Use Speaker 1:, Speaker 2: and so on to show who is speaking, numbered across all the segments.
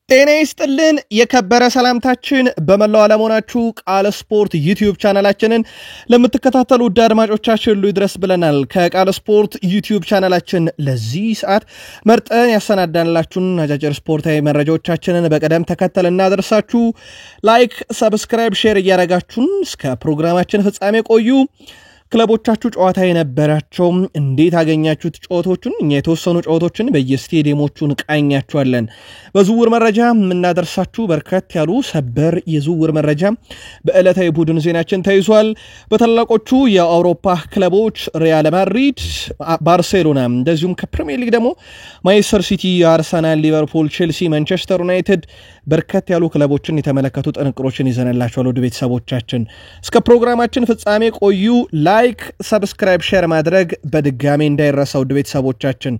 Speaker 1: ጤና ይስጥልን የከበረ ሰላምታችን በመላው ዓለም ሆናችሁ ቃል ስፖርት ዩቲዩብ ቻናላችንን ለምትከታተሉ ውድ አድማጮቻችን ሁሉ ይድረስ ብለናል። ከቃል ስፖርት ዩቲዩብ ቻናላችን ለዚህ ሰዓት መርጠን ያሰናዳንላችሁን አጫጭር ስፖርታዊ መረጃዎቻችንን በቀደም ተከተል እናደርሳችሁ። ላይክ፣ ሰብስክራይብ፣ ሼር እያደረጋችሁን እስከ ፕሮግራማችን ፍጻሜ ቆዩ። ክለቦቻችሁ ጨዋታ የነበራቸው እንዴት አገኛችሁት? ጨዋታዎቹን እኛ የተወሰኑ ጨዋታዎችን በየስቴዲየሞቹን ቃኛችኋለን። በዝውውር መረጃ የምናደርሳችሁ በርከት ያሉ ሰበር የዝውውር መረጃ በዕለታዊ ቡድን ዜናችን ተይዟል። በታላቆቹ የአውሮፓ ክለቦች ሪያል ማድሪድ፣ ባርሴሎና እንደዚሁም ከፕሪሚየር ሊግ ደግሞ ማንቸስተር ሲቲ፣ አርሰናል፣ ሊቨርፑል፣ ቼልሲ፣ ማንቸስተር ዩናይትድ በርከት ያሉ ክለቦችን የተመለከቱ ጥንቅሮችን ይዘንላችኋል። ወደ ቤተሰቦቻችን እስከ ፕሮግራማችን ፍጻሜ ቆዩ። ላይክ፣ ሰብስክራይብ፣ ሼር ማድረግ በድጋሚ እንዳይረሳ። ውድ ቤተሰቦቻችን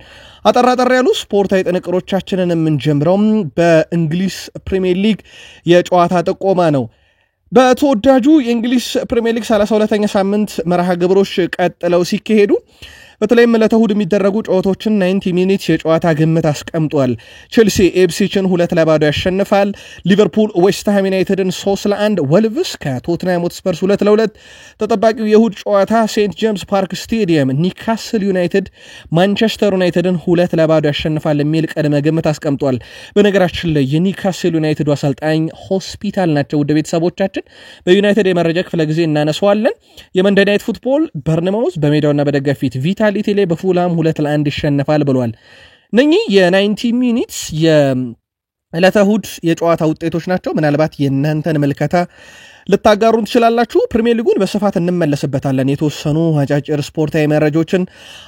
Speaker 1: አጠራጠር ያሉ ስፖርታዊ ጥንቅሮቻችንን የምንጀምረው በእንግሊዝ ፕሪሚየር ሊግ የጨዋታ ጥቆማ ነው። በተወዳጁ የእንግሊዝ ፕሪሚየር ሊግ 32ኛ ሳምንት መርሃ ግብሮች ቀጥለው ሲካሄዱ በተለይም ለተሁድ የሚደረጉ ጨዋታዎችን 90 ሚኒትስ የጨዋታ ግምት አስቀምጧል። ቼልሲ ኤፕሲችን 2-0 ያሸንፋል። ሊቨርፑል ዌስትሃም ዩናይትድን 3-1፣ ወልቭስ ከቶትንሃም ሆትስፐርስ 2-2። ተጠባቂው የእሁድ ጨዋታ ሴንት ጄምስ ፓርክ ስቴዲየም ኒካስል ዩናይትድ ማንቸስተር ዩናይትድን 2-0 ያሸንፋል የሚል ቅድመ ግምት አስቀምጧል። በነገራችን ላይ የኒካስል ዩናይትዱ አሰልጣኝ ሆስፒታል ናቸው። ውድ ቤተሰቦቻችን በዩናይትድ የመረጃ ክፍለ ጊዜ እናነሳዋለን። የመንደይ ናይት ፉትቦል በርንማውዝ በሜዳውና በደጋፊ ፊት ቪታሊቲ ላይ በፉላም 2-1 ይሸነፋል ብሏል። እነኚህ የ90 ሚኒትስ የዕለተ እሁድ የጨዋታ ውጤቶች ናቸው። ምናልባት የእናንተን መልከታ ልታጋሩን ትችላላችሁ። ፕሪሚየር ሊጉን በስፋት እንመለስበታለን። የተወሰኑ አጫጭር ስፖርታዊ መረጃዎችን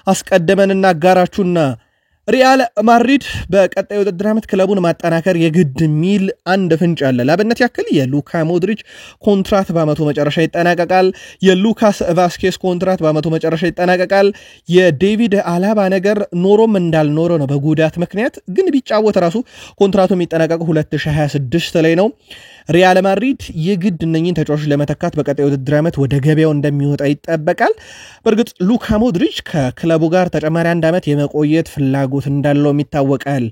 Speaker 1: አስቀድመን እናጋራችሁና ሪያል ማድሪድ በቀጣይ ውድድር ዓመት ክለቡን ማጠናከር የግድ የሚል አንድ ፍንጭ አለ። ለአብነት ያክል የሉካ ሞድሪች ኮንትራት በአመቱ መጨረሻ ይጠናቀቃል። የሉካስ ቫስኬስ ኮንትራት በአመቱ መጨረሻ ይጠናቀቃል። የዴቪድ አላባ ነገር ኖሮም እንዳልኖረ ነው በጉዳት ምክንያት፣ ግን ቢጫወት ራሱ ኮንትራቱ የሚጠናቀቁ 2026 ላይ ነው። ሪያል ማድሪድ የግድ እነኚህን ተጫዋቾች ለመተካት በቀጣይ ውድድር ዓመት ወደ ገበያው እንደሚወጣ ይጠበቃል። በእርግጥ ሉካ ሞድሪች ከክለቡ ጋር ተጨማሪ አንድ ዓመት የመቆየት ፍላጎት እንዳለው ይታወቃል።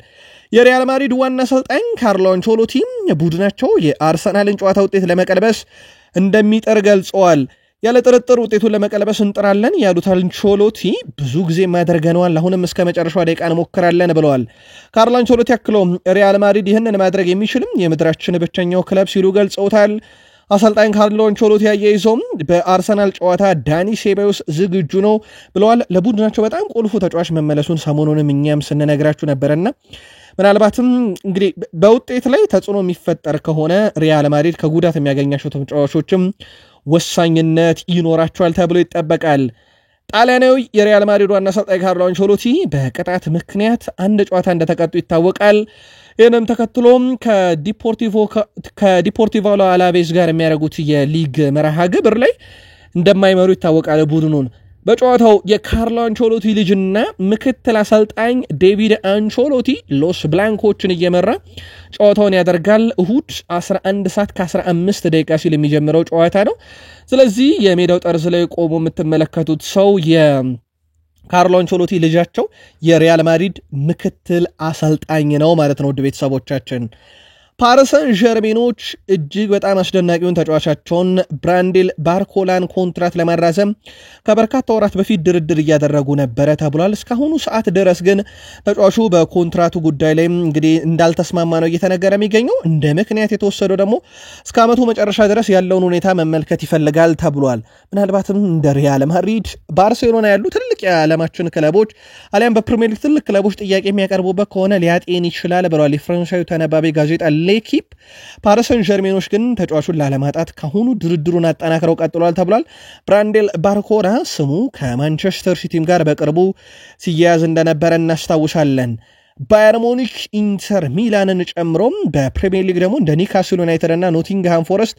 Speaker 1: የሪያል ማድሪድ ዋና አሰልጣኝ ካርሎ አንቸሎቲ ቡድናቸው የአርሰናልን ጨዋታ ውጤት ለመቀልበስ እንደሚጥር ገልጸዋል። ያለ ጥርጥር ውጤቱን ለመቀልበስ እንጥራለን ያሉት አንቸሎቲ ብዙ ጊዜ ማድረገነዋል፣ አሁንም እስከ መጨረሻው ደቂቃ እንሞክራለን ብለዋል። ካርሎ አንቸሎቲ አክለው ሪያል ማድሪድ ይህንን ማድረግ የሚችልም የምድራችን ብቸኛው ክለብ ሲሉ ገልጸውታል። አሰልጣኝ ካርሎ አንቸሎቲ አያይዘውም በአርሰናል ጨዋታ ዳኒ ሴባዮስ ዝግጁ ነው ብለዋል። ለቡድናቸው በጣም ቁልፉ ተጫዋች መመለሱን ሰሞኑንም እኛም ስንነግራችሁ ነበርና ምናልባትም እንግዲህ በውጤት ላይ ተጽዕኖ የሚፈጠር ከሆነ ሪያል ማድሪድ ከጉዳት የሚያገኛቸው ተጫዋቾችም ወሳኝነት ይኖራቸዋል ተብሎ ይጠበቃል። ጣሊያናዊ የሪያል ማድሪድ ዋና አሰልጣኝ ካርሎ አንቸሎቲ በቅጣት ምክንያት አንድ ጨዋታ እንደተቀጡ ይታወቃል። ይህንም ተከትሎም ከዲፖርቲቮ አላቬዝ ጋር የሚያደርጉት የሊግ መርሃ ግብር ላይ እንደማይመሩ ይታወቃል። ቡድኑን በጨዋታው የካርሎ አንቸሎቲ ልጅና ምክትል አሰልጣኝ ዴቪድ አንቸሎቲ ሎስ ብላንኮችን እየመራ ጨዋታውን ያደርጋል። እሁድ 11 ሰዓት ከ15 ደቂቃ ሲል የሚጀምረው ጨዋታ ነው። ስለዚህ የሜዳው ጠርዝ ላይ ቆሞ የምትመለከቱት ሰው የካርሎ አንቸሎቲ ልጃቸው የሪያል ማድሪድ ምክትል አሰልጣኝ ነው ማለት ነው። ውድ ቤተሰቦቻችን ፓሪሰን ጀርሜኖች እጅግ በጣም አስደናቂውን ተጫዋቻቸውን ብራንዴል ባርኮላን ኮንትራት ለማራዘም ከበርካታ ወራት በፊት ድርድር እያደረጉ ነበረ ተብሏል። እስካሁኑ ሰዓት ድረስ ግን ተጫዋቹ በኮንትራቱ ጉዳይ ላይ እንግዲህ እንዳልተስማማ ነው እየተነገረ የሚገኘው። እንደ ምክንያት የተወሰደው ደግሞ እስከ ዓመቱ መጨረሻ ድረስ ያለውን ሁኔታ መመልከት ይፈልጋል ተብሏል። ምናልባትም እንደ ሪያል ማድሪድ፣ ባርሴሎና ያሉ ትልቅ የዓለማችን ክለቦች አሊያም በፕሪሚየር ሊግ ትልቅ ክለቦች ጥያቄ የሚያቀርቡበት ከሆነ ሊያጤን ይችላል ብለዋል የፈረንሳዩ ተነባቢ ጋዜጣ ሌኪፕ። ፓሪሰን ጀርሜኖች ግን ተጫዋቹን ላለማጣት ካሁኑ ድርድሩን አጠናክረው ቀጥሏል ተብሏል። ብራንዴል ባርኮላ ስሙ ከማንቸስተር ሲቲም ጋር በቅርቡ ሲያያዝ እንደነበረ እናስታውሳለን። ባየር ሙኒክ ኢንተር ሚላንን ጨምሮ በፕሪሚየር ሊግ ደግሞ እንደ ኒካስል ዩናይትድ እና ኖቲንግሃም ፎረስት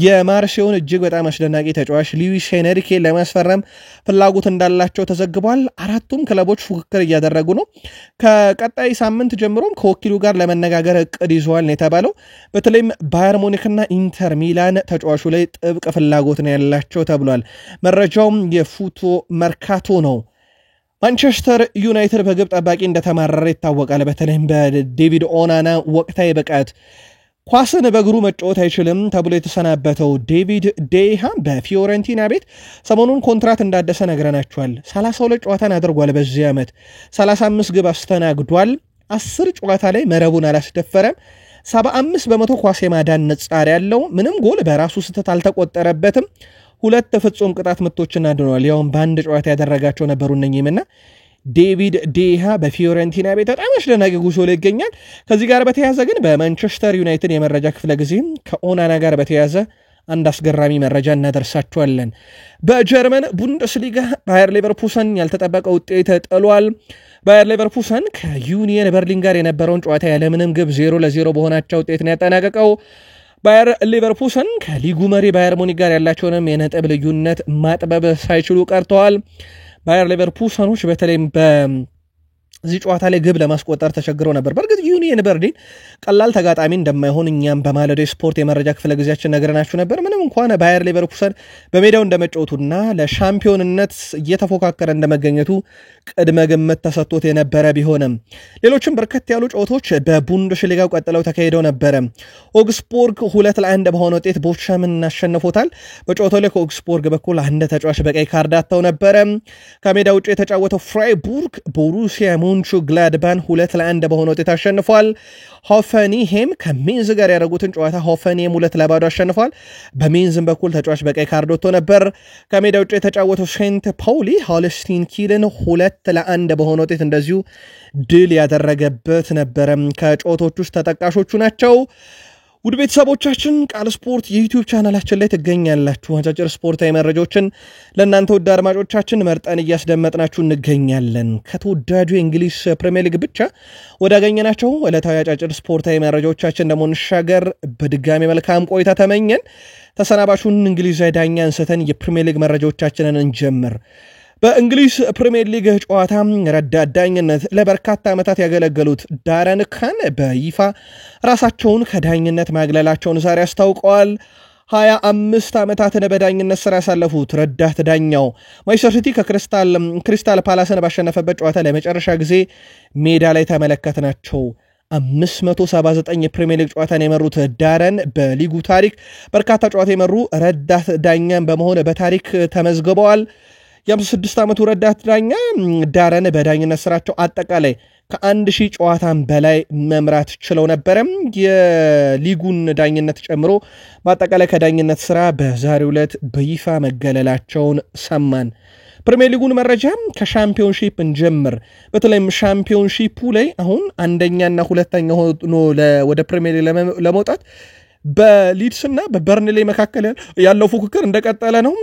Speaker 1: የማርሴውን እጅግ በጣም አስደናቂ ተጫዋች ሉዊስ ሄንሪኬን ለማስፈረም ፍላጎት እንዳላቸው ተዘግቧል። አራቱም ክለቦች ፉክክር እያደረጉ ነው። ከቀጣይ ሳምንት ጀምሮም ከወኪሉ ጋር ለመነጋገር እቅድ ይዘዋል ነው የተባለው። በተለይም ባየር ሙኒክና ኢንተር ሚላን ተጫዋቹ ላይ ጥብቅ ፍላጎት ነው ያላቸው ተብሏል። መረጃውም የፉቶ መርካቶ ነው። ማንቸስተር ዩናይትድ በግብ ጠባቂ እንደተማረረ ይታወቃል። በተለይም በዴቪድ ኦናና ወቅታዊ ብቃት ኳስን በእግሩ መጫወት አይችልም ተብሎ የተሰናበተው ዴቪድ ዴሃ በፊዮረንቲና ቤት ሰሞኑን ኮንትራት እንዳደሰ ነግረናቸዋል። 32 ጨዋታን አድርጓል። በዚህ ዓመት 35 ግብ አስተናግዷል። 10 ጨዋታ ላይ መረቡን አላስደፈረም። 75% ኳስ የማዳን ንጻር ያለው፣ ምንም ጎል በራሱ ስህተት አልተቆጠረበትም። 2 ፍጹም ቅጣት ምቶችን አድኗል። ያውም በአንድ ጨዋታ ያደረጋቸው ነበሩ እነኚህምና ዴቪድ ዴሃ በፊዮረንቲና ቤት በጣም አስደናቂ ጉዞ ላይ ይገኛል። ከዚህ ጋር በተያያዘ ግን በማንቸስተር ዩናይትድ የመረጃ ክፍለ ጊዜ ከኦናና ጋር በተያያዘ አንድ አስገራሚ መረጃ እናደርሳቸዋለን። በጀርመን ቡንደስሊጋ ባየር ሌቨርኩሰን ያልተጠበቀ ውጤት ጥሏል። ባየር ሌቨርኩሰን ከዩኒየን በርሊን ጋር የነበረውን ጨዋታ ያለምንም ግብ 0-0 በሆናቸው ውጤት ነው ያጠናቀቀው። ባየር ሌቨርኩሰን ከሊጉ መሪ ባየር ሙኒክ ጋር ያላቸውንም የነጥብ ልዩነት ማጥበብ ሳይችሉ ቀርተዋል። ባየር ሌቨርኩሰኖች በተለይም በዚህ ጨዋታ ላይ ግብ ለማስቆጠር ተቸግረው ነበር። በእርግጥ ዩኒየን በርሊን ቀላል ተጋጣሚ እንደማይሆን እኛም በማለዳው ስፖርት የመረጃ ክፍለ ጊዜያችን ነግረናችሁ ነበር። ምንም እንኳን ባየር ሌቨርኩሰን በሜዳው እንደመጫወቱና ለሻምፒዮንነት እየተፎካከረ እንደመገኘቱ ቅድመ ግምት ተሰጥቶት የነበረ ቢሆንም ሌሎችም በርከት ያሉ ጨዋታዎች በቡንደስሊጋው ቀጥለው ተካሂደው ነበረ። ኦግስቡርግ 2-1 በሆነ ውጤት ቦቻምን አሸንፎታል። በጨዋታው ላይ ከኦግስቡርግ በኩል አንድ ተጫዋች በቀይ ካርድ አጥተው ነበረ። ከሜዳ ውጭ የተጫወተው ፍራይቡርግ ቦሩሲያ ሞንቹግላድባን 2-1 በሆነ ውጤት አሸንፏል። ሆፈንሄም ከሜንዝ ጋር ያደረጉትን ጨዋታ ሆፈንሄም 2-0 አሸንፏል። በሜንዝም በኩል ተጫዋች በቀይ ካርድ ወጥቶ ነበር። ከሜዳ ውጭ የተጫወተው ሴንት ፓውሊ ሆልስቲን ኪልን 2-1 በሆነ ውጤት እንደዚሁ ድል ያደረገበት ነበረ። ከጨዋታዎች ውስጥ ተጠቃሾቹ ናቸው። ውድ ቤተሰቦቻችን ቃል ስፖርት የዩቲዩብ ቻናላችን ላይ ትገኛላችሁ። አጫጭር ስፖርታዊ መረጃዎችን ለእናንተ ውድ አድማጮቻችን መርጠን እያስደመጥናችሁ እንገኛለን። ከተወዳጁ የእንግሊዝ ፕሪሚየር ሊግ ብቻ ወዳገኘናቸው ዕለታዊ አጫጭር ስፖርታዊ መረጃዎቻችን ደግሞ እንሻገር። በድጋሚ መልካም ቆይታ ተመኘን። ተሰናባሹን እንግሊዛዊ ዳኛ አንስተን የፕሪሚየር ሊግ መረጃዎቻችንን እንጀምር። በእንግሊዝ ፕሪሚየር ሊግ ጨዋታ ረዳት ዳኝነት ለበርካታ ዓመታት ያገለገሉት ዳረን ካን በይፋ ራሳቸውን ከዳኝነት ማግለላቸውን ዛሬ አስታውቀዋል። 25 ዓመታትን በዳኝነት ስራ ያሳለፉት ረዳት ዳኛው ማንቸስተር ሲቲ ከክሪስታል ፓላስን ባሸነፈበት ጨዋታ ለመጨረሻ ጊዜ ሜዳ ላይ ተመለከትናቸው። 579 የፕሪሚየር ሊግ ጨዋታን የመሩት ዳረን በሊጉ ታሪክ በርካታ ጨዋታ የመሩ ረዳት ዳኛን በመሆን በታሪክ ተመዝግበዋል። የ56 ዓመቱ ረዳት ዳኛ ዳረን በዳኝነት ስራቸው አጠቃላይ ከ1000 ጨዋታን በላይ መምራት ችለው ነበረ። የሊጉን ዳኝነት ጨምሮ በአጠቃላይ ከዳኝነት ስራ በዛሬው ዕለት በይፋ መገለላቸውን ሰማን። ፕሪሚየር ሊጉን መረጃ ከሻምፒዮንሺፕ እንጀምር። በተለይም ሻምፒዮንሺፑ ላይ አሁን አንደኛና ሁለተኛ ሆኖ ወደ ፕሪሚየር ሊግ ለመውጣት በሊድስና በበርንሌ መካከል ያለው ፉክክር እንደቀጠለ ነው።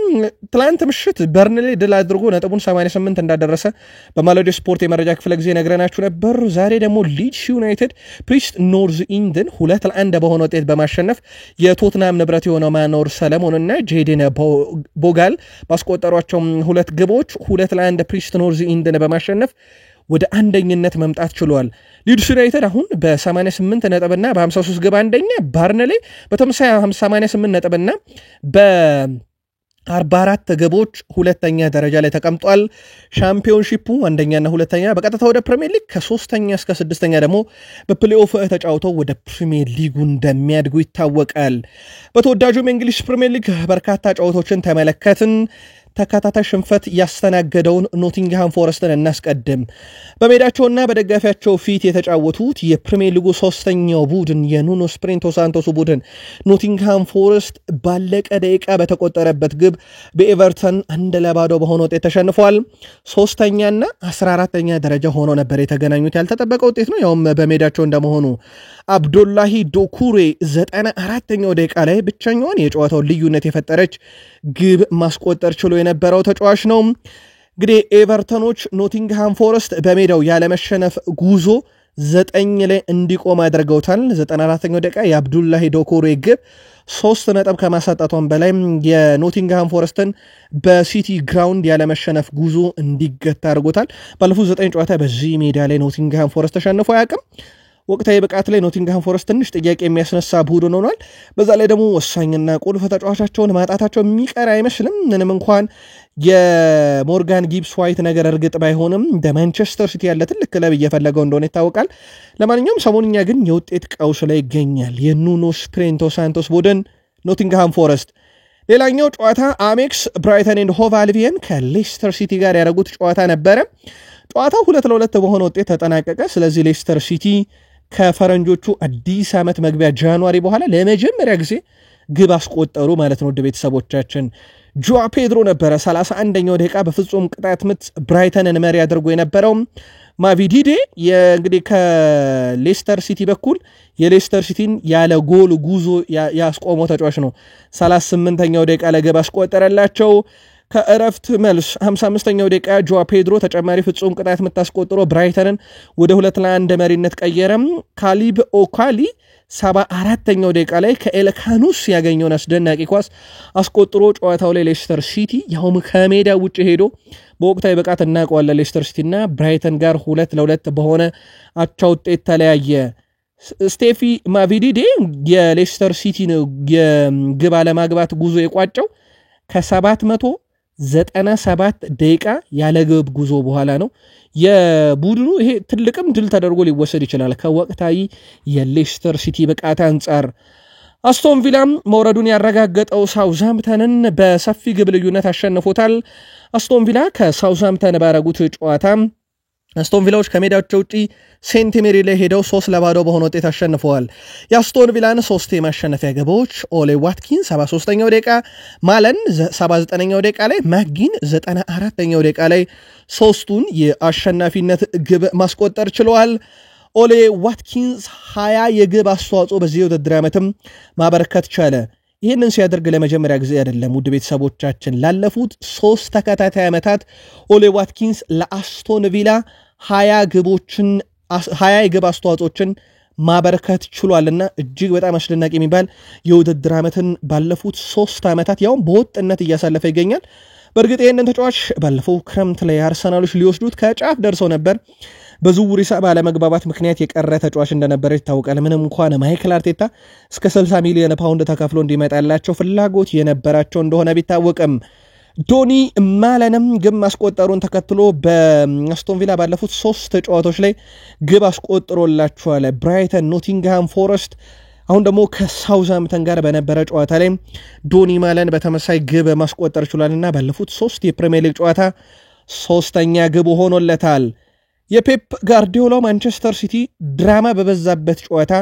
Speaker 1: ትላንት ምሽት በርንሌ ድል አድርጎ ነጥቡን 88 እንዳደረሰ በማለዳው ስፖርት የመረጃ ክፍለ ጊዜ ነግረናችሁ ነበር። ዛሬ ደግሞ ሊድስ ዩናይትድ ፕሪስት ኖርዝ ኢንድን 2-1 በሆነ ውጤት በማሸነፍ የቶትናም ንብረት የሆነው ማኖር ሰለሞንና ጄዴን ቦጋል ባስቆጠሯቸው 2 ግቦች 2-1 ፕሪስት ኖርዝ ኢንድን በማሸነፍ ወደ አንደኝነት መምጣት ችሏል። ሊድስ ዩናይትድ አሁን በ88 ነጥብና በ53 ግብ አንደኛ፣ በርንሌ በተመሳሳይ 88 ነጥብና በ44 ግቦች ሁለተኛ ደረጃ ላይ ተቀምጧል። ሻምፒዮንሺፑ አንደኛና ሁለተኛ በቀጥታ ወደ ፕሪሚየር ሊግ ከ3ኛ እስከ 6ኛ ደግሞ በፕሌኦፍ ተጫውተው ወደ ፕሪሚየር ሊጉ እንደሚያድጉ ይታወቃል። በተወዳጁም የእንግሊዝ ፕሪሚየር ሊግ በርካታ ጨዋታዎችን ተመለከትን። ተከታታይ ሽንፈት ያስተናገደውን ኖቲንግሃም ፎረስትን እናስቀድም። በሜዳቸውና በደጋፊያቸው ፊት የተጫወቱት የፕሪሚየር ሊጉ 3ኛው ቡድን የኑኖ ስፕሪንቶ ሳንቶስ ቡድን ኖቲንግሃም ፎረስት ባለቀ ደቂቃ በተቆጠረበት ግብ በኤቨርተን 1-0 በሆነ ውጤት ተሸንፏል። 3ኛና 14ኛ ደረጃ ሆኖ ነበር የተገናኙት። ያልተጠበቀ ውጤት ነው፣ ያውም በሜዳቸው እንደመሆኑ። አብዱላሂ ዶኩሬ 94ኛው ደቂቃ ላይ ብቸኛውን የጨዋታውን ልዩነት የፈጠረች ግብ ማስቆጠር ችሎ የነበረው ተጫዋች ነው። እንግዲህ ኤቨርተኖች ኖቲንግሃም ፎረስት በሜዳው ያለመሸነፍ ጉዞ 9 ላይ እንዲቆም አድርገውታል። 94ኛው ደቂቃ የአብዱላሂ ዶኩሬ ግብ 3 ነጥብ ከማሳጣቷን በላይ የኖቲንግሃም ፎረስትን በሲቲ ግራውንድ ያለመሸነፍ ጉዞ እንዲገታ አድርጎታል። ባለፉት 9 ጨዋታ በዚህ ሜዳ ላይ ኖቲንግሃም ፎረስት ተሸንፎ አያውቅም። ወቅታዊ ብቃት ላይ ኖቲንግሃም ፎረስት ትንሽ ጥያቄ የሚያስነሳ ቡድን ሆኗል። በዛ ላይ ደግሞ ወሳኝና ቁልፍ ተጫዋቻቸውን ማጣታቸው የሚቀር አይመስልም። ምንም እንኳን የሞርጋን ጊብስ ዋይት ነገር እርግጥ ባይሆንም እንደ ማንቸስተር ሲቲ ያለ ትልቅ ክለብ እየፈለገው እንደሆነ ይታወቃል። ለማንኛውም ሰሞኑኛ ግን የውጤት ቀውስ ላይ ይገኛል የኑኖ ስፕሪንቶ ሳንቶስ ቡድን ኖቲንግሃም ፎረስት። ሌላኛው ጨዋታ አሜክስ ብራይተን ኤንድ ሆቭ አልቢየን ከሌስተር ሲቲ ጋር ያደረጉት ጨዋታ ነበረ። ጨዋታው 2-2 በሆነ ውጤት ተጠናቀቀ። ስለዚህ ሌስተር ሲቲ ከፈረንጆቹ አዲስ ዓመት መግቢያ ጃንዋሪ በኋላ ለመጀመሪያ ጊዜ ግብ አስቆጠሩ ማለት ነው። ቤተሰቦቻችን ጆዋ ፔድሮ ነበረ 31ኛው ደቂቃ በፍጹም ቅጣት ምት ብራይተንን መሪ አድርጎ የነበረው። ማቪዲዴ እንግዲህ ከሌስተር ሲቲ በኩል የሌስተር ሲቲን ያለ ጎል ጉዞ ያስቆመው ተጫዋች ነው። 38ኛው ደቂቃ ለግብ አስቆጠረላቸው። ከእረፍት መልስ 55ኛው ደቂቃ ጆዋ ፔድሮ ተጨማሪ ፍጹም ቅጣት የምታስቆጥሮ ብራይተንን ወደ 2-1 መሪነት ቀየረም። ካሊብ ኦካሊ 74ኛው ደቂቃ ላይ ከኤልካኑስ ያገኘውን አስደናቂ ኳስ አስቆጥሮ ጨዋታው ላይ ሌስተር ሲቲ ያውም ከሜዳ ውጭ ሄዶ በወቅታዊ ብቃት እናውቀዋለን ሌስተር ሲቲና ብራይተን ጋር 2-2 በሆነ አቻ ውጤት ተለያየ። ስቴፊ ማቪዲዴ የሌስተር ሲቲን የግብ አለማግባት ጉዞ የቋጨው ከ797 ደቂቃ ያለ ግብ ጉዞ በኋላ ነው። የቡድኑ ይሄ ትልቅም ድል ተደርጎ ሊወሰድ ይችላል ከወቅታዊ የሌስተር ሲቲ ብቃት አንጻር። አስቶን ቪላም መውረዱን ያረጋገጠው ሳውዝሃምፕተንን በሰፊ ግብ ልዩነት አሸንፎታል። አስቶን ቪላ ከሳውዝሃምፕተን ባረጉት ጨዋታ አስቶን ቪላዎች ከሜዳቸው ውጪ ሴንት ሜሪ ላይ ሄደው 3-0 በሆነ ውጤት አሸንፈዋል። የአስቶን ቪላን 3 የማሸነፊያ ግቦች ኦሌ ዋትኪንስ 73ኛው ደቂቃ፣ ማለን 79ኛው ደቂቃ ላይ፣ ማጊን 94ኛው ደቂቃ ላይ ሶስቱን የአሸናፊነት ግብ ማስቆጠር ችለዋል። ኦሌ ዋትኪንስ 20 የግብ አስተዋጽኦ በዚህ ውድድር ዓመትም ማበረከት ቻለ። ይህንን ሲያደርግ ለመጀመሪያ ጊዜ አይደለም ውድ ቤተሰቦቻችን። ላለፉት 3 ተከታታይ ዓመታት ኦሌ ዋትኪንስ ለአስቶን ቪላ 20 የግብ አስተዋጽኦችን ማበረከት ችሏልና እጅግ በጣም አስደናቂ የሚባል የውድድር ዓመትን ባለፉት 3 ዓመታት ያውም በወጥነት እያሳለፈ ይገኛል። በእርግጥ ይህንን ተጫዋች ባለፈው ክረምት ላይ አርሰናሎች ሊወስዱት ከጫፍ ደርሰው ነበር። በዝውውር ሂሳብ አለመግባባት ምክንያት የቀረ ተጫዋች እንደነበረ ይታወቃል። ምንም እንኳን ማይክል አርቴታ እስከ 60 ሚሊዮን ፓውንድ ተከፍሎ እንዲመጣላቸው ፍላጎት የነበራቸው እንደሆነ ቢታወቅም ዶኒ ማለንም ግብ ማስቆጠሩን ተከትሎ በአስቶን ቪላ ባለፉት 3 ጨዋታዎች ላይ ግብ አስቆጥሮላቸዋል። ብራይተን፣ ኖቲንግሃም ፎረስት፣ አሁን ደግሞ ከሳውዝሃምፕተን ጋር በነበረ ጨዋታ ላይ ዶኒ ማለን በተመሳይ ግብ ማስቆጠር ችሏልና ባለፉት 3 የፕሪሚየር ሊግ ጨዋታ 3ኛ ግብ ሆኖለታል። የፔፕ ጋርዲዮላ ማንቸስተር ሲቲ ድራማ በበዛበት ጨዋታ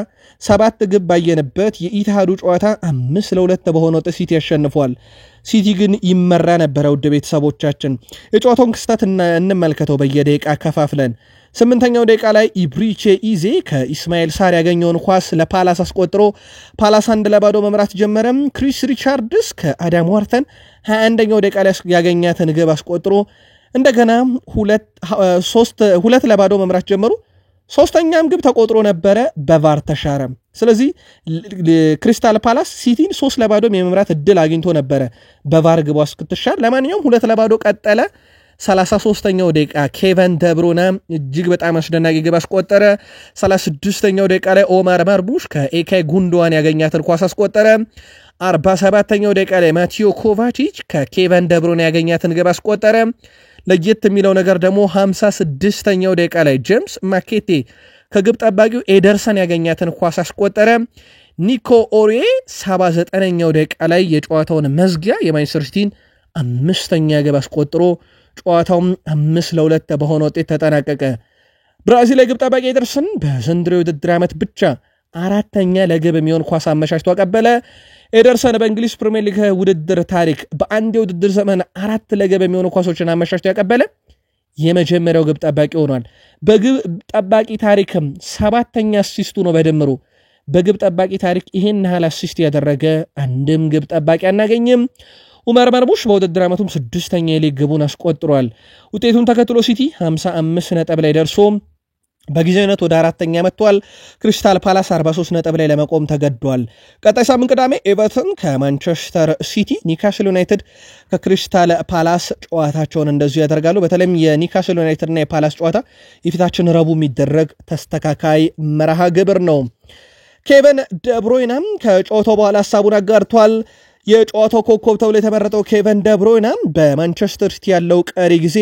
Speaker 1: 7 ግብ ባየንበት የኢትሃዱ ጨዋታ 5-2 በሆነ ውጤት ሲቲ ያሸንፏል። ሲቲ ግን ይመራ ነበረ። ውድ ቤተሰቦቻችን የጨዋታውን ክስተት እንመልከተው በየደቂቃ ከፋፍለን። 8ኛው ደቂቃ ላይ ኢብሪቼ ኢዜ ከኢስማኤል ሳር ያገኘውን ኳስ ለፓላስ አስቆጥሮ ፓላስ 1-0 መምራት ጀመረም። ክሪስ ሪቻርድስ ከአዳም ዋርተን 21ኛው ደቂቃ ላይ ያገኛትን ግብ አስቆጥሮ እንደገና 2-0 መምራት ጀመሩ። 3ኛም ግብ ተቆጥሮ ነበረ በቫር ተሻረ። ስለዚህ ክሪስታል ፓላስ ሲቲን 3-0 የመምራት እድል አግኝቶ ነበረ በቫር ግቧ እስክትሻር። ለማንኛውም 2-0 ቀጠለ። 33ኛው ደቂቃ ኬቨን ደብሩነ እጅግ በጣም አስደናቂ ግብ አስቆጠረ። 36ኛው ደቂቃ ላይ ኦማር ማርሙሽ ከኤካይ ጉንዶዋን ያገኛትን ኳስ አስቆጠረ። 47ኛው ደቂቃ ላይ ማቲዮ ኮቫቺች ከኬቨን ደብሩነ ያገኛትን ግብ አስቆጠረ። ለየት የሚለው ነገር ደግሞ 56ኛው ደቂቃ ላይ ጄምስ ማኬቴ ከግብ ጠባቂው ኤደርሰን ያገኛትን ኳስ አስቆጠረ። ኒኮ ኦሪዬ 79ኛው ደቂቃ ላይ የጨዋታውን መዝጊያ የማንቸስተር ሲቲን 5ኛ ግብ አስቆጥሮ ጨዋታውም 5-2 በሆነ ውጤት ተጠናቀቀ። ብራዚል የግብ ጠባቂ ኤደርሰን በዘንድሮ የውድድር ዓመት ብቻ 4ኛ ለግብ የሚሆን ኳስ አመቻችቶ አቀበለ። ኤደርሰን በእንግሊዝ ፕሪሚየር ሊግ ውድድር ታሪክ በአንድ የውድድር ዘመን 4 ለግብ የሚሆኑ ኳሶችን አመቻችቶ ያቀበለ የመጀመሪያው ግብ ጠባቂ ሆኗል። በግብ ጠባቂ ታሪክም 7ኛ አሲስቱ ነው። በድምሩ በግብ ጠባቂ ታሪክ ይሄን ያህል አሲስት ያደረገ አንድም ግብ ጠባቂ አናገኝም። ኡመር መርሙሽ በውድድር ዓመቱም 6ኛ የሊግ ግቡን አስቆጥሯል። ውጤቱን ተከትሎ ሲቲ 55 ነጥብ ላይ ደርሶ በጊዜነት ወደ አራተኛ መጥቷል። ክሪስታል ፓላስ 43 ነጥብ ላይ ለመቆም ተገዷል። ቀጣይ ሳምንት ቅዳሜ ኤቨርተን ከማንቸስተር ሲቲ፣ ኒውካስል ዩናይትድ ከክሪስታል ፓላስ ጨዋታቸውን እንደዚሁ ያደርጋሉ። በተለይም የኒውካስል ዩናይትድ እና የፓላስ ጨዋታ የፊታችን ረቡዕ የሚደረግ ተስተካካይ መርሃ ግብር ነው። ኬቨን ደብሮይና ከጨዋታው በኋላ ሐሳቡን አጋርቷል። የጨዋታው ኮከብ ተብሎ የተመረጠው ኬቨን ደብሮይና በማንቸስተር ሲቲ ያለው ቀሪ ጊዜ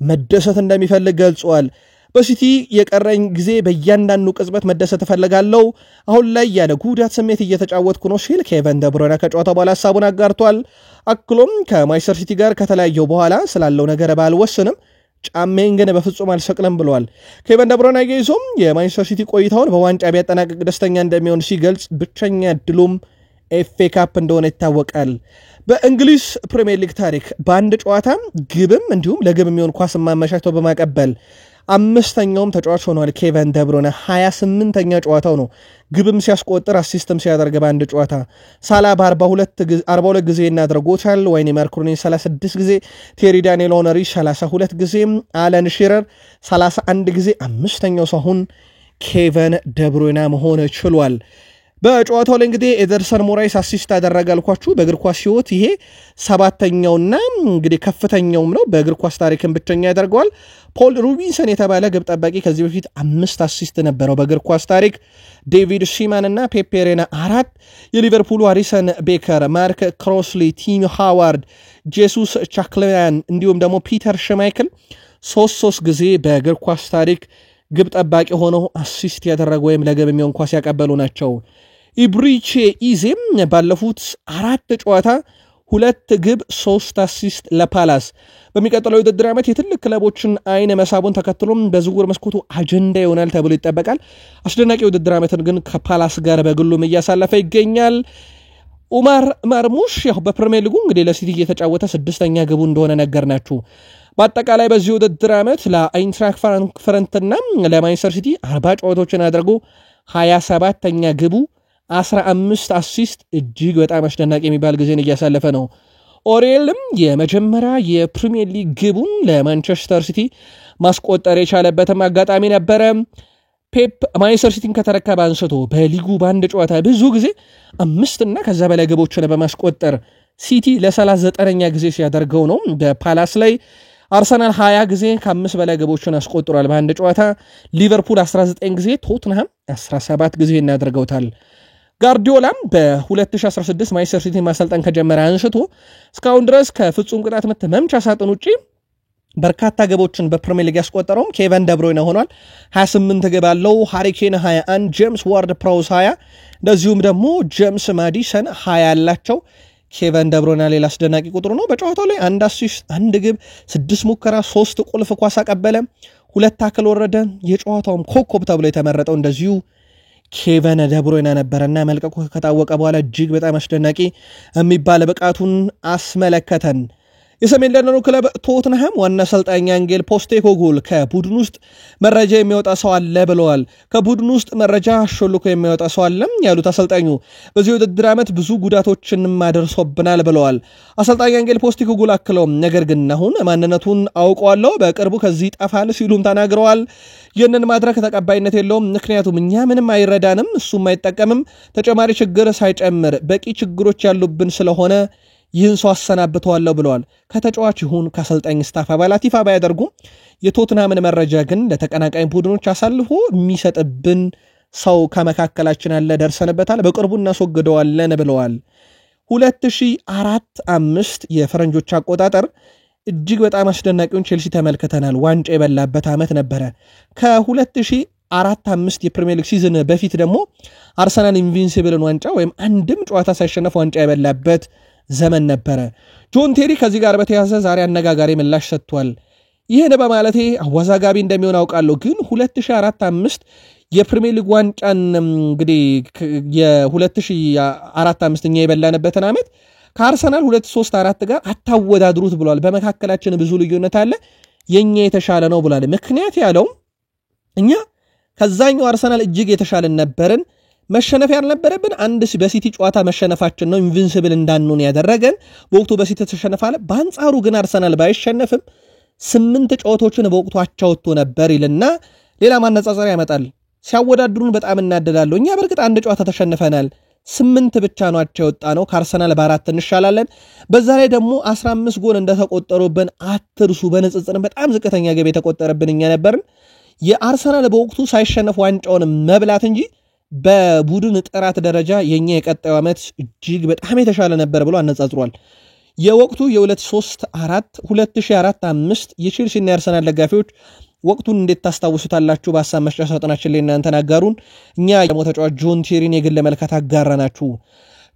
Speaker 1: መደሰት እንደሚፈልግ ገልጿል። በሲቲ የቀረኝ ጊዜ በእያንዳንዱ ቅጽበት መደሰት እፈልጋለሁ። አሁን ላይ ያለ ጉዳት ስሜት እየተጫወትኩ ነው ሲል ኬቨን ደብሮይና ከጨዋታው በኋላ ሐሳቡን አጋርቷል። አክሎም ከማንቸስተር ሲቲ ጋር ከተለያየው በኋላ ስላለው ነገር ባልወስንም ጫሜን ግን በፍጹም አልሰቅልም ብለዋል። ኬቨን ደብሮይና ይዞም የማንቸስተር ሲቲ ቆይታውን በዋንጫ ቢያጠናቅቅ ደስተኛ እንደሚሆን ሲገልጽ ብቸኛ ድሉም ኤፍኤ ካፕ እንደሆነ ይታወቃል። በእንግሊዝ ፕሪሚየር ሊግ ታሪክ በአንድ ጨዋታ ግብም እንዲሁም ለግብ የሚሆን ኳስ ማመቻቸት በማቀበል አምስተኛውም ተጫዋች ሆኗል። ኬቨን ደብሮይና 28ኛ ጨዋታው ነው ግብም ሲያስቆጥር አሲስትም ሲያደርግ በአንድ ጨዋታ። ሳላ በ42 ጊዜ እናድርጎታል። ዋይኒ ማርኩኒ 36 ጊዜ፣ ቴሪ ዳንኤል ኦነሪ 32 ጊዜ፣ አለን ሺረር 31 ጊዜ አምስተኛው ሰው አሁን ኬቨን ደብሮይና መሆን ችሏል። በጨዋታው ላይ እንግዲህ ኤደርሰን ሞራይስ አሲስት አደረገ አልኳችሁ። በእግር ኳስ ሕይወት ይሄ 7ኛውና እንግዲህ ከፍተኛውም ነው። በእግር ኳስ ታሪክን ብቸኛ ያደርገዋል። ፖል ሩቢንሰን የተባለ ግብ ጠባቂ ከዚህ በፊት 5 አሲስት ነበረው በእግር ኳስ ታሪክ። ዴቪድ ሺማን እና ፔፔሬና 4፣ የሊቨርፑሉ አሪሰን ቤከር፣ ማርክ ክሮስሊ፣ ቲም ሃዋርድ፣ ጄሱስ ቻክሊያን እንዲሁም ደግሞ ፒተር ሽማይክል 3 ጊዜ በእግር ኳስ ታሪክ ግብ ጠባቂ ሆነው አሲስት ያደረጉ ወይም ለግብ የሚሆን ኳስ ያቀበሉ ናቸው። ኢብሪቼ ኢዜም ባለፉት 4 ጨዋታ 2 ግብ 3 አሲስት ለፓላስ። በሚቀጥለው የውድድር ዓመት የትልቅ ክለቦችን አይን መሳቡን ተከትሎም በዝውውር መስኮቱ አጀንዳ ይሆናል ተብሎ ይጠበቃል። አስደናቂ የውድድር ዓመትን ግን ከፓላስ ጋር በግሉም እያሳለፈ ይገኛል። ኡማር ማርሙሽ በፕሪሚየር ሊጉ እንግዲህ ለሲቲ እየተጫወተ 6ኛ ግቡ እንደሆነ ነገርናችሁ። በአጠቃላይ በዚህ ውድድር ዓመት ለአይንትራክ ፍራንክፈርትና ለማንቸስተር ሲቲ 40 ጨዋታዎችን አድርጎ 27ኛ ግቡ 15 አሲስት እጅግ በጣም አስደናቂ የሚባል ጊዜን እያሳለፈ ነው። ኦሬልም የመጀመሪያ የፕሪሚየር ሊግ ግቡን ለማንቸስተር ሲቲ ማስቆጠር የቻለበትም አጋጣሚ ነበረ። ፔፕ ማንቸስተር ሲቲን ከተረከበ አንስቶ በሊጉ በአንድ ጨዋታ ብዙ ጊዜ 5 እና ከዛ በላይ ግቦችን በማስቆጠር ሲቲ ለ39ኛ ጊዜ ሲያደርገው ነው። በፓላስ ላይ አርሰናል 20 ጊዜ ከ5 በላይ ግቦችን አስቆጥሯል በአንድ ጨዋታ። ሊቨርፑል 19 ጊዜ፣ ቶትንሃም 17 ጊዜ እናደርገውታል። ጋርዲዮላም በ2016 ማንቸስተር ሲቲ ማሰልጠን ከጀመረ አንስቶ እስካሁን ድረስ ከፍጹም ቅጣት ምት መምቻ ሳጥን ውጪ በርካታ ግቦችን በፕሪሚየር ሊግ ያስቆጠረውም ኬቨን ደብሮይና ሆኗል። 28 ግብ አለው። ሃሪ ኬን 21፣ ጄምስ ዋርድ ፕራውስ 20፣ እንደዚሁም ደግሞ ጄምስ ማዲሰን 20 ያላቸው። ኬቨን ደብሮይና ሌላ አስደናቂ ቁጥሩ ነው። በጨዋታው ላይ 1 አሲስት፣ 1 ግብ፣ 6 ሙከራ፣ 3 ቁልፍ ኳስ አቀበለ፣ 2 ታክል ወረደ። የጨዋታውም ኮከብ ተብሎ የተመረጠው እንደዚሁ ኬቨን ደብሮይና ነበረና መልቀቁ ከታወቀ በኋላ እጅግ በጣም አስደናቂ የሚባል ብቃቱን አስመለከተን። የሰሜን ለንደኑ ክለብ ቶትንሃም ዋና አሰልጣኝ አንጌል ፖስቴኮግሉ ከቡድን ውስጥ መረጃ የሚወጣ ሰው አለ ብለዋል። ከቡድን ውስጥ መረጃ ሾልኮ የሚወጣ ሰው አለም ያሉት አሰልጣኙ በዚህ ውድድር ዓመት ብዙ ጉዳቶችን ማድረሶብናል ብለዋል። አሰልጣኝ አንጌል ፖስቴኮግሉ አክለውም ነገር ግን አሁን ማንነቱን አውቀዋለሁ፣ በቅርቡ ከዚህ ጠፋል ሲሉም ተናግረዋል። ይህንን ማድረግ ተቀባይነት የለውም፣ ምክንያቱም እኛ ምንም አይረዳንም፣ እሱም አይጠቀምም፣ ተጨማሪ ችግር ሳይጨምር በቂ ችግሮች ያሉብን ስለሆነ ይህን ሰው አሰናብተዋለሁ ብለዋል። ከተጫዋች ይሁን ከአሰልጣኝ ስታፍ አባላት ይፋ ባያደርጉም የቶትንሃምን መረጃ ግን ለተቀናቃኝ ቡድኖች አሳልፎ የሚሰጥብን ሰው ከመካከላችን አለ፣ ደርሰንበታል፣ በቅርቡ እናስወግደዋለን ብለዋል። 2004-5 የፈረንጆች አቆጣጠር እጅግ በጣም አስደናቂውን ቼልሲ ተመልክተናል። ዋንጫ የበላበት ዓመት ነበረ። ከ2004-5 የፕሪሚየር ሊግ ሲዝን በፊት ደግሞ አርሰናል ኢንቪንሲብልን ዋንጫ ወይም አንድም ጨዋታ ሳይሸነፍ ዋንጫ የበላበት ዘመን ነበረ። ጆን ቴሪ ከዚህ ጋር በተያያዘ ዛሬ አነጋጋሪ ምላሽ ሰጥቷል። ይህን በማለቴ አወዛጋቢ እንደሚሆን አውቃለሁ፣ ግን 2004-5 የፕሪሚየር ሊግ ዋንጫን እንግዲህ የ2004-5 እኛ የበላንበትን ዓመት ከአርሰናል 2-3-4 ጋር አታወዳድሩት ብሏል። በመካከላችን ብዙ ልዩነት አለ፣ የኛ የተሻለ ነው ብሏል። ምክንያት ያለው እኛ ከዛኛው አርሰናል እጅግ የተሻለን ነበርን። መሸነፍ ያልነበረብን አንድ በሲቲ ጨዋታ መሸነፋችን ነው ኢንቪንሲብል እንዳንሆን ያደረገን። በወቅቱ በሲቲ ተሸነፋለ። በአንጻሩ ግን አርሰናል ባይሸነፍም 8 ጨዋታዎችን በወቅቱ አቻ ወጥቶ ነበር ይልና ሌላ ማነጻጸሪያ ያመጣል ሲያወዳድሩን በጣም እናደዳለን እኛ በርግጥ አንድ ጨዋታ ተሸንፈናል 8 ብቻ ነው አቻወጣ ነው ከአርሰናል በ4 እንሻላለን በዛ ላይ ደግሞ 15 ጎል እንደተቆጠሩብን አትርሱ በንጽጽር በጣም ዝቅተኛ ገብ የተቆጠረብን እኛ ነበርን የአርሰናል በወቅቱ ሳይሸነፍ ዋንጫውን መብላት እንጂ በቡድን ጥራት ደረጃ የኛ የቀጣዩ ዓመት እጅግ በጣም የተሻለ ነበር ብሎ አነጻጽሯል የወቅቱ የ2003-4 2004-5 የቼልሲ እና የአርሰናል ደጋፊዎች ወቅቱን እንዴት ታስታውሱታላችሁ በሐሳብ መስጫ ሳጥናችን ላይ እናንተ ናጋሩን እኛ የሞተጫዋች ጆን ቴሪን የግል መልከታ አጋራናችሁ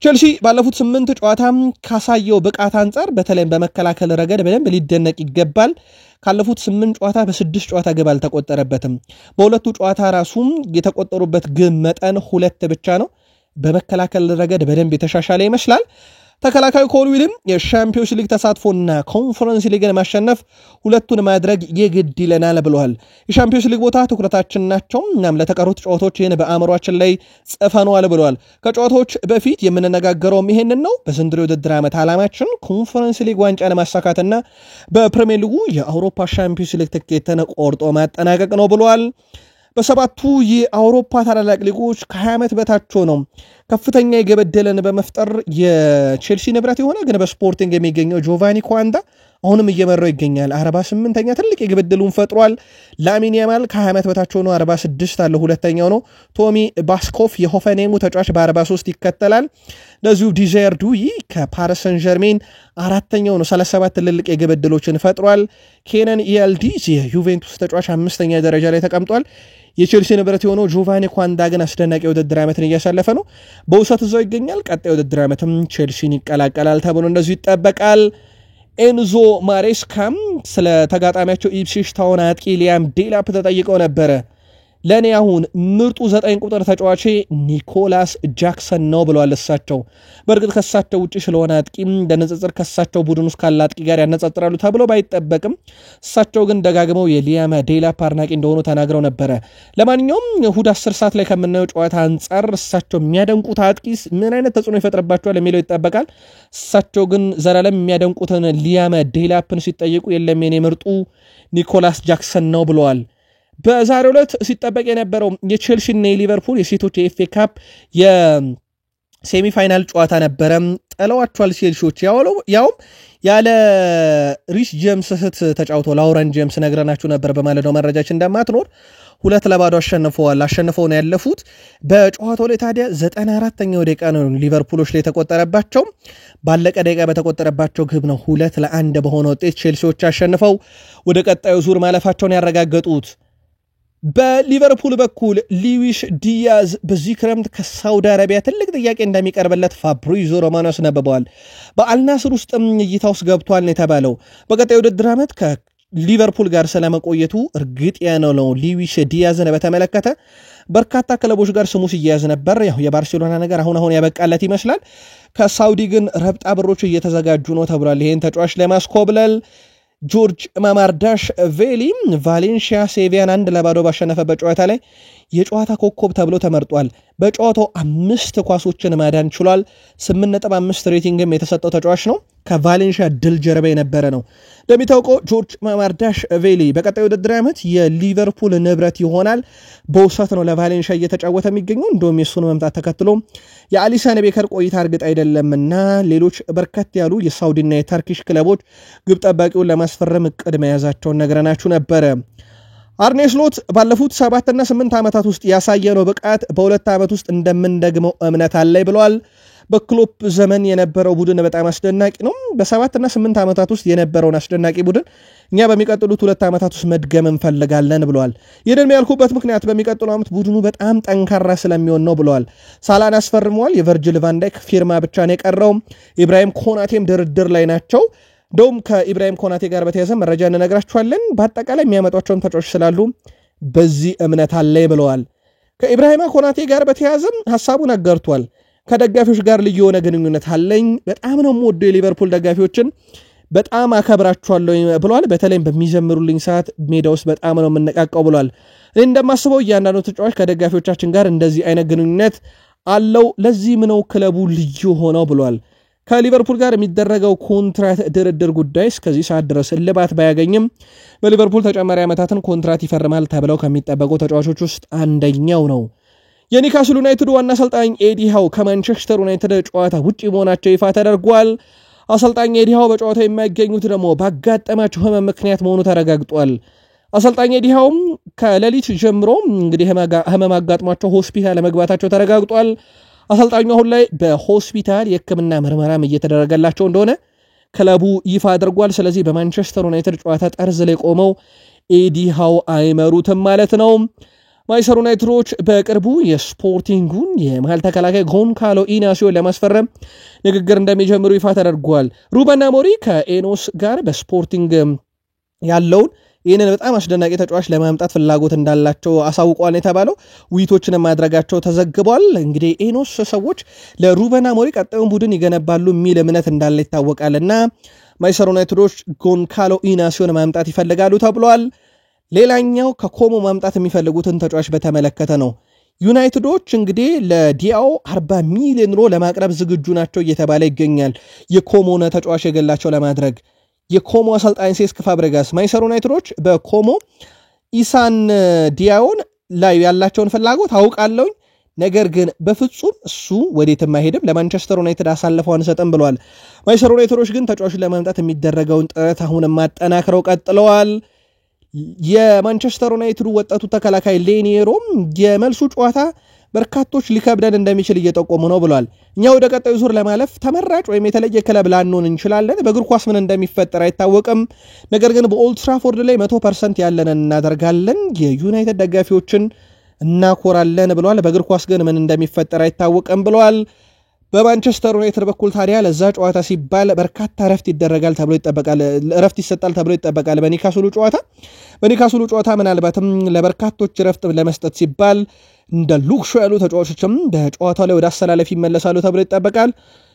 Speaker 1: ቼልሲ ባለፉት 8 ጨዋታ ካሳየው ብቃት አንፃር በተለይም በመከላከል ረገድ በደንብ ሊደነቅ ይገባል ካለፉት 8 ጨዋታ በ6 ጨዋታ ግብ አልተቆጠረበትም በሁለቱ ጨዋታ ራሱም የተቆጠሩበት ግብ መጠን 2 ብቻ ነው በመከላከል ረገድ በደንብ የተሻሻለ ይመስላል ተከላካዩ ኮልዊልም የሻምፒዮንስ ሊግ ተሳትፎና ኮንፈረንስ ሊግን ማሸነፍ ሁለቱን ማድረግ የግድ ይለናል ብለዋል የሻምፒዮንስ ሊግ ቦታ ትኩረታችን ናቸው እናም ለተቀሩት ጨዋታዎች ይሄን በአእምሮአችን ላይ ጽፈናል ብለዋል ከጨዋታዎች በፊት የምንነጋገረው ይሄንን ነው በዘንድሮው ውድድር ዓመት ዓላማችን ኮንፈረንስ ሊግ ዋንጫን ማሳካትና በፕሪሚየር ሊጉ የአውሮፓ ሻምፒዮንስ ሊግ ትኬትን ቆርጦ ማጠናቀቅ ነው ብለዋል በሰባቱ የአውሮፓ ታላላቅ ሊጎች ከ20 ዓመት በታች ነው ከፍተኛ የገበደለን በመፍጠር የቼልሲ ንብረት የሆነ ግን በስፖርቲንግ የሚገኘው ጆቫኒ ኳንዳ አሁንም እየመራው ይገኛል 48ኛ ትልቅ የገበደሉን ፈጥሯል ላሚን ያማል ከ20 ዓመት በታች ነው 46 አለ ሁለተኛው ነው ቶሚ ባስኮፍ የሆፈኔሙ ተጫዋች በ43 ይከተላል ለዚሁ ዲዛየር ዱይ ከፓሪስ ሰን ዠርሜን አራተኛው ነው 37 ትልልቅ የገበደሎችን ፈጥሯል ኬነን ኢኤልዲዝ የዩቬንቱስ ተጫዋች 5ኛ ደረጃ ላይ ተቀምጧል የቼልሲ ንብረት የሆነው ጆቫኒ ኳንዳ ግን አስደናቂ ውድድር ዓመትን እያሳለፈ ነው በውሰት እዛው ይገኛል ቀጣይ ውድድር ዓመትም ቼልሲን ይቀላቀላል ተብሎ እንደዚሁ ይጠበቃል ኤንዞ ማሬስካም ስለ ተጋጣሚያቸው ኢፕስዊች ታውን አጥቂ ሊያም ዴላፕ ተጠይቀው ነበር ለኔ አሁን ምርጡ 9 ቁጥር ተጫዋች ኒኮላስ ጃክሰን ነው ብለዋል እሳቸው በርግጥ ከሳቸው ውጪ ስለሆነ አጥቂ እንደነጽጽር ከሳቸው ቡድን ውስጥ ካለ አጥቂ ጋር ያነጻጽራሉ ተብሎ ባይጠበቅም እሳቸው ግን ደጋግመው የሊያም ዴላፕ አድናቂ እንደሆኑ ተናግረው ነበር ለማንኛውም እሁድ 10 ሰዓት ላይ ከምናየው ጨዋታ አንፃር እሳቸው የሚያደንቁት አጥቂ ምን አይነት ተጽዕኖ ይፈጥርባቸዋል የሚለው ይጠበቃል እሳቸው ግን ዘላለም የሚያደንቁትን ሊያም ዴላፕን ሲጠይቁ የለም የኔ ምርጡ ኒኮላስ ጃክሰን ነው ብለዋል በዛሬው ዕለት ሲጠበቅ የነበረው የቼልሲ እና የሊቨርፑል የሴቶች የኤፍኤ ካፕ የሴሚ ፋይናል ጨዋታ ነበረ ጠለዋቸዋል ቼልሲዎች ያውም ያለ ሪስ ጄምስ ህት ተጫውተው ላውረን ጄምስ ነግረናችሁ ነበር በማለዳው መረጃችን እንደማትኖር 2-2 አሸንፈው ነው ያለፉት በጨዋታው ላይ ታዲያ 94ኛው ደቂቃ ነው ሊቨርፑሎች ላይ ተቆጠረባቸው ባለቀ ደቂቃ በተቆጠረባቸው ግብ ነው 2-1 በሆነ ውጤት ቼልሲዎች አሸንፈው ወደ ቀጣዩ ዙር ማለፋቸውን ያረጋገጡት በሊቨርፑል በኩል ሉዊስ ዲያዝ በዚህ ክረምት ከሳውዲ አረቢያ ትልቅ ጥያቄ እንደሚቀርብለት ፋብሪዞ ሮማኖ አስነብበዋል በአልናስር ውስጥ እይታ ውስጥ ገብቷል ነው የተባለው በቀጣዩ ውድድር ዓመት ከሊቨርፑል ጋር ስለመቆየቱ እርግጥ ያነው ነው ሉዊስ ዲያዝን በተመለከተ በርካታ ክለቦች ጋር ስሙ ሲያያዝ ነበር ያው የባርሴሎና ነገር አሁን ያበቃለት ይመስላል ከሳውዲ ግን ረብጣ ብሮች እየተዘጋጁ ነው ተብሏል ይሄን ተጫዋች ለማስኮብለል ጆርጅ ማማርዳሽ ቬሊ ቫሌንሺያ ሴቪያን 1-0 ባሸነፈበት ጨዋታ ላይ የጨዋታ ኮከብ ተብሎ ተመርጧል በጨዋታው 5 ኳሶችን ማዳን ችሏል 8.5 ሬቲንግም የተሰጠው ተጫዋች ነው ከቫሌንሺያ ድል ጀርባ የነበረ ነው እንደሚታወቀው ጆርጅ ማማርዳሽ ቬሊ በቀጣዩ ውድድር ዓመት የሊቨርፑል ንብረት ይሆናል በውሰት ነው ለቫሌንሺያ እየተጫወተ የሚገኘው እንደውም የሱን መምጣት ተከትሎ የአሊሰን ቤከር ቆይታ እርግጥ አይደለምና ሌሎች በርከት ያሉ የሳውዲና የተርኪሽ ክለቦች ግብ ጠባቂውን ለማስፈረም እቅድ መያዛቸውን ነግረናችሁ ነበር አርኔ ስሎት ባለፉት 7 እና 8 ዓመታት ውስጥ ያሳየነው ብቃት በ2 ዓመት ውስጥ እንደምንደግመው እምነት አለኝ ብለዋል በክሎፕ ዘመን የነበረው ቡድን በጣም አስደናቂ ነው በ7 እና 8 ዓመታት ውስጥ የነበረውን አስደናቂ ቡድን እኛ በሚቀጥሉት 2 ዓመታት ውስጥ መድገም እንፈልጋለን ብለዋል ይሄንን ያልኩበት ምክንያት በሚቀጥለው ዓመት ቡድኑ በጣም ጠንካራ ስለሚሆን ነው ብለዋል ሳላን አስፈርመዋል የቨርጂል ቫን ዳይክ ፊርማ ብቻ ነው የቀረው ኢብራሂም ኮናቴም ድርድር ላይ ናቸው እንደውም ከኢብራሂም ኮናቴ ጋር በተያያዘ መረጃ እንነግራችኋለን በአጠቃላይ የሚያመጧቸውን ተጫዋቾች ስላሉ በዚህ እምነት አለ ብለዋል ከኢብራሂም ኮናቴ ጋር በተያያዘ ሐሳቡን አጋርቷል ከደጋፊዎች ጋር ልዩ የሆነ ግንኙነት አለኝ በጣም ነው የምወደው የሊቨርፑል ደጋፊዎችን በጣም አከብራቸዋለሁ ብለዋል በተለይም በሚዘምሩልኝ ሰዓት ሜዳ ውስጥ በጣም ነው የምንነቃቀው ብለዋል እኔ እንደማስበው እያንዳንዱ ተጫዋች ከደጋፊዎቻችን ጋር እንደዚህ አይነት ግንኙነት አለው ለዚህም ነው ክለቡ ልዩ ሆነው ብለዋል ከሊቨርፑል ጋር የሚደረገው ኮንትራት ድርድር ጉዳይ እስከዚህ ሰዓት ድረስ እልባት ባያገኝም በሊቨርፑል ተጨማሪ ዓመታትን ኮንትራት ይፈርማል ተብለው ከሚጠበቁ ተጫዋቾች ውስጥ አንደኛው ነው። የኒውካስል ዩናይትድ ዋና አሰልጣኝ ኤዲ ሃው ከማንቸስተር ዩናይትድ ጨዋታ ውጪ መሆናቸው ይፋ ተደርጓል። አሰልጣኝ ኤዲ ሃው በጨዋታው የማይገኙት ደግሞ ባጋጠማቸው ህመም ምክንያት መሆኑ ተረጋግጧል። አሰልጣኝ ኤዲ ሃው ከሌሊት ጀምሮ እንግዲህ ህመም አጋጥሟቸው ሆስፒታል መግባታቸው ተረጋግጧል። አሰልጣኙ አሁን ላይ በሆስፒታል የህክምና ምርመራም እየተደረገላቸው እንደሆነ ክለቡ ይፋ አድርጓል። ስለዚህ በማንቸስተር ዩናይትድ ጨዋታ ጠርዝ ላይ ቆመው ኤዲ ሃው አይመሩትም ማለት ነው። ማንቸስተር ዩናይትዶች በቅርቡ የስፖርቲንጉን የመሃል ተከላካይ ጎንካሎ ኢናሲዮን ለማስፈረም ንግግር እንደሚጀምሩ ይፋ ተደርጓል። ሩበን አሞሪም ከኤኖስ ጋር በስፖርቲንግ ያለውን ይህንን በጣም አስደናቂ ተጫዋች ለማምጣት ፍላጎት እንዳላቸው አሳውቋል የተባለው ውይይቶችን ማድረጋቸው ተዘግቧል። እንግዲህ ኤኖስ ሰዎች ለሩበን አሞሪም ቀጣዩን ቡድን ይገነባሉ የሚል እምነት እንዳለ ይታወቃልና ማንቸስተር ዩናይትዶች ጎንካሎ ኢናሲዮን ማምጣት ይፈልጋሉ ተብሏል። ሌላኛው ከኮሞ ማምጣት የሚፈልጉትን ተጫዋች በተመለከተ ነው። ዩናይትዶች እንግዲህ ለዲያው 40 ሚሊዮን ዩሮ ለማቅረብ ዝግጁ ናቸው እየተባለ ይገኛል። የኮሞነ ተጫዋች የገላቸው ለማድረግ የኮሞ አሰልጣኝ ሴስክ ፋብሬጋስ ማንቸስተር ዩናይትዶች በኮሞ ኢሳን ዲያውን ላይ ያላቸውን ፍላጎት አውቃለሁ፣ ነገር ግን በፍጹም እሱ ወዴትም አይሄድም፣ ለማንቸስተር ዩናይትድ አሳልፈው አንሰጥም ብለዋል። ማንቸስተር ዩናይትዶች ግን ተጫዋቹን ለማምጣት የሚደረገውን ጥረት አሁንም ማጠናክረው ቀጥለዋል። የማንቸስተር ዩናይትድ ወጣቱ ተከላካይ ሌኒየሮም የመልሱ ጨዋታ በርካቶች ሊከብደን እንደሚችል እየጠቆሙ ነው ብሏል። እኛ ወደ ቀጣዩ ዙር ለማለፍ ተመራጭ ወይም የተለየ ክለብ ላንሆን እንችላለን፣ በእግር ኳስ ምን እንደሚፈጠር አይታወቅም፣ ነገር ግን በኦልድ ትራፎርድ ላይ 100% ያለንን እናደርጋለን፣ የዩናይትድ ደጋፊዎችን እናኮራለን ብሏል። በእግር ኳስ ግን ምን እንደሚፈጠር አይታወቅም ብሏል። በማንቸስተር ዩናይትድ በኩል ታዲያ ለዛ ጨዋታ ሲባል በርካታ ረፍት ይደረጋል ተብሎ ይጠበቃል፣ ረፍት ይሰጣል ተብሎ ይጠበቃል። በኒካስሉ ጨዋታ ምናልባትም ለበርካቶች ረፍት ለመስጠት ሲባል እንደ ሉክሾ ያሉ ተጫዋቾችም በጨዋታው ላይ ወደ አሰላለፍ ይመለሳሉ ተብሎ ይጠበቃል።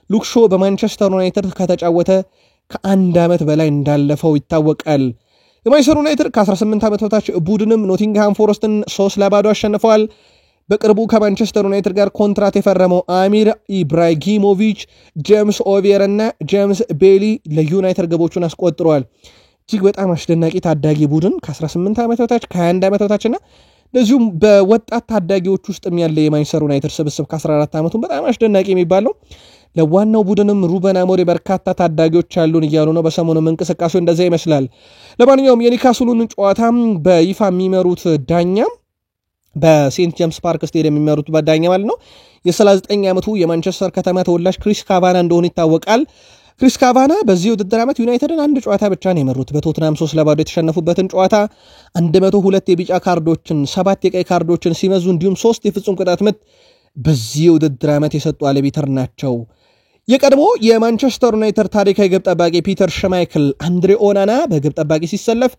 Speaker 1: ሉክሾ በማንቸስተር ዩናይትድ ከተጫወተ ከአንድ ዓመት በላይ እንዳለፈው ይታወቃል። የማንቸስተር ዩናይትድ ከ18 ዓመት በታች ቡድንም ኖቲንግሃም ፎረስትን 3-0 አሸንፈዋል። በቅርቡ ከማንቸስተር ዩናይትድ ጋር ኮንትራት የፈረመው አሚር ኢብራሂሞቪች፣ ጄምስ ኦቪየር እና ጄምስ ቤሊ ለዩናይትድ ግቦቹን አስቆጥረዋል። እጅግ በጣም አስደናቂ ታዳጊ ቡድን ከ18 ዓመት በታች ከ21 ዓመት በታች እና እንደዚሁም በወጣት ታዳጊዎች ውስጥ ያለ የማንቸስተር ዩናይትድ ስብስብ ከ14 ዓመቱን በጣም አስደናቂ የሚባል ነው። ለዋናው ቡድንም ሩበን አሞሪም በርካታ ታዳጊዎች ያሉን እያሉ ነው። በሰሞኑም እንቅስቃሴው እንደዛ ይመስላል። ለማንኛውም የኒውካስሉን ጨዋታ በይፋ የሚመሩት ዳኛ በሴንት ጄምስ ፓርክ ስቴዲየም የሚመሩት ዳኛ ማለት ነው የ39 ዓመቱ የማንቸስተር ከተማ ተወላጅ ክሪስ ካቫና እንደሆነ ይታወቃል። ክሪስ ካቫና በዚህ ውድድር ዓመት ዩናይትድን አንድ ጨዋታ ብቻ ነው የመሩት። በቶትናም 3-0 የተሸነፉበትን ጨዋታ 102 የቢጫ ካርዶችን 7 የቀይ ካርዶችን ሲመዙ እንዲሁም 3 የፍጹም ቅጣት ምት በዚህ ውድድር ዓመት የሰጡ አለቢተር ናቸው። የቀድሞ የማንቸስተር ዩናይትድ ታሪካዊ ግብ ጠባቂ ፒተር ሽማይክል አንድሬ ኦናና በግብ ጠባቂ ሲሰለፍ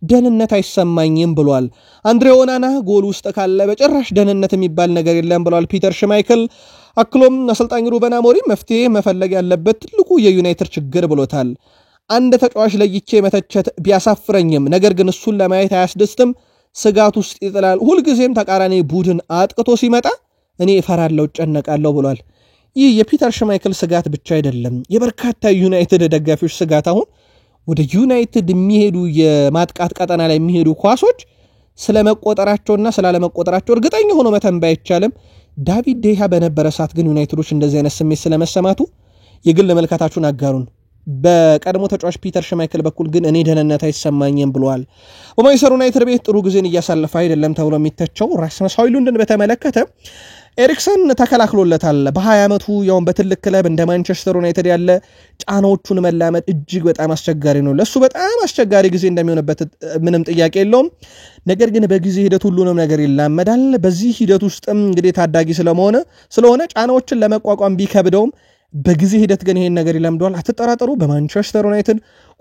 Speaker 1: ደህንነት አይሰማኝም ብሏል። አንድሬ ኦናና ጎል ውስጥ ካለ በጭራሽ ደህንነት የሚባል ነገር የለም ብሏል ፒተር ሽማይክል። አክሎም አሰልጣኝ ሩበን አሞሪም መፍትሄ መፈለግ ያለበት ትልቁ የዩናይትድ ችግር ብሎታል። አንድ ተጫዋች ለይቼ መተቸት ቢያሳፍረኝም ነገር ግን እሱን ለማየት አያስደስትም፣ ስጋት ውስጥ ይጥላል። ሁልጊዜም ተቃራኒ ቡድን አጥቅቶ ሲመጣ እኔ እፈራለሁ፣ እጨነቃለሁ ብሏል። ይህ የፒተር ሽማይክል ስጋት ብቻ አይደለም፣ የበርካታ ዩናይትድ ደጋፊዎች ስጋት። አሁን ወደ ዩናይትድ የሚሄዱ የማጥቃት ቀጠና ላይ የሚሄዱ ኳሶች ስለመቆጠራቸውና ስላለመቆጠራቸው እርግጠኛ ሆኖ መተንበይ አይቻልም። ዳቪድ ዴሃ በነበረ ሰዓት ግን ዩናይትዶች እንደዚህ አይነት ስሜት ስለመሰማቱ የግል መልከታችሁን አጋሩን። በቀድሞ ተጫዋች ፒተር ሽማይክል በኩል ግን እኔ ደህንነት አይሰማኝም ብለዋል። በማንቸስተር ዩናይትድ ቤት ጥሩ ጊዜን እያሳለፈ አይደለም ተብሎ የሚተቸው ራስመስ ሆይሉንድን በተመለከተ ኤሪክሰን ተከላክሎለታል። በ20 ዓመቱ ያውን በትልቅ ክለብ እንደ ማንቸስተር ዩናይትድ ያለ ጫናዎቹን መላመድ እጅግ በጣም አስቸጋሪ ነው። ለሱ በጣም አስቸጋሪ ጊዜ እንደሚሆንበት ምንም ጥያቄ የለውም። ነገር ግን በጊዜ ሂደት ሁሉንም ነገር ይላመዳል። በዚህ ሂደት ውስጥም እንግዲህ ታዳጊ ስለሆነ ጫናዎችን ለመቋቋም ቢከብደውም በጊዜ ሂደት ግን ይሄን ነገር ይለምደዋል። አትጠራጠሩ፣ በማንቸስተር ዩናይትድ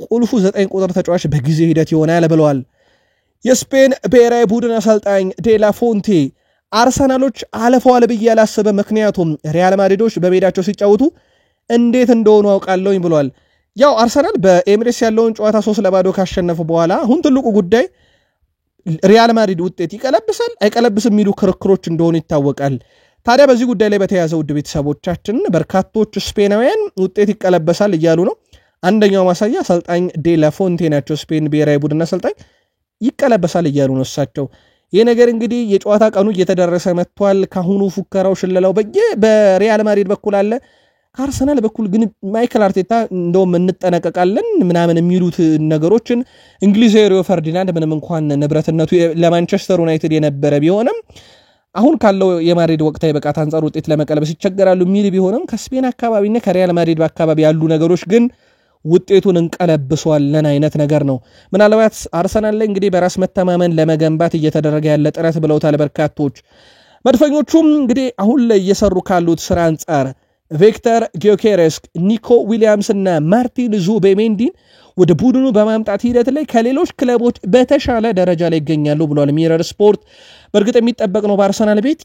Speaker 1: ቁልፉ 9 ቁጥር ተጫዋች በጊዜ ሂደት ይሆናል ብለዋል። የስፔን ብሔራዊ ቡድን አሰልጣኝ ዴላ ፎንቴ አርሰናሎች አለፈዋል ብዬ ያላሰበ፣ ምክንያቱም ሪያል ማድሪዶች በሜዳቸው ሲጫወቱ እንዴት እንደሆኑ አውቃለሁኝ ብሏል። ያው አርሰናል በኤምሬትስ ያለውን ጨዋታ 3-0 ካሸነፈ በኋላ አሁን ትልቁ ጉዳይ ሪያል ማድሪድ ውጤት ይቀለብሳል አይቀለብስም የሚሉ ክርክሮች እንደሆኑ ይታወቃል። ታዲያ በዚህ ጉዳይ ላይ በተያዘው ውድ ቤተሰቦቻችን በርካቶች ስፔናውያን ውጤት ይቀለበሳል እያሉ ነው። አንደኛው ማሳያ አሰልጣኝ ዴላ ፎንቴ ናቸው። ስፔን ብሔራዊ ቡድን አሰልጣኝ ይቀለበሳል እያሉ ነው እሳቸው። ይህ ነገር እንግዲህ የጨዋታ ቀኑ እየተደረሰ መጥቷል። ካሁኑ ፉከራው ሽለላው በሪያል ማድሪድ በኩል አለ። ከአርሰናል በኩል ግን ማይክል አርቴታ እንደውም እንጠነቀቃለን ምናምን የሚሉት ነገሮችን እንግሊዛዊ ሪዮ ፈርዲናንድ ምንም እንኳን ንብረትነቱ ለማንቸስተር ዩናይትድ የነበረ ቢሆንም አሁን ካለው የማድሪድ ወቅታዊ ብቃት አንጻር ውጤት ለመቀልበስ ይቸገራሉ የሚል ቢሆንም ከስፔን አካባቢና ከሪያል ማድሪድ አካባቢ ያሉ ነገሮች ግን ውጤቱን እንቀለብሷለን አይነት ነገር ነው። ምናልባት አርሰናል ላይ እንግዲህ በራስ መተማመን ለመገንባት እየተደረገ ያለ ጥረት ብለውታል በርካቶች። መድፈኞቹም እንግዲህ አሁን ላይ እየሰሩ ካሉት ስራ አንጻር ቪክተር ጊዮኬሬስ፣ ኒኮ ዊሊያምስ እና ማርቲን ዙቤሜንዲን ወደ ቡድኑ በማምጣት ሂደት ላይ ከሌሎች ክለቦች በተሻለ ደረጃ ላይ ይገኛሉ ብሏል ሚረር ስፖርት። በእርግጥ የሚጠበቅ ነው በአርሰናል ቤት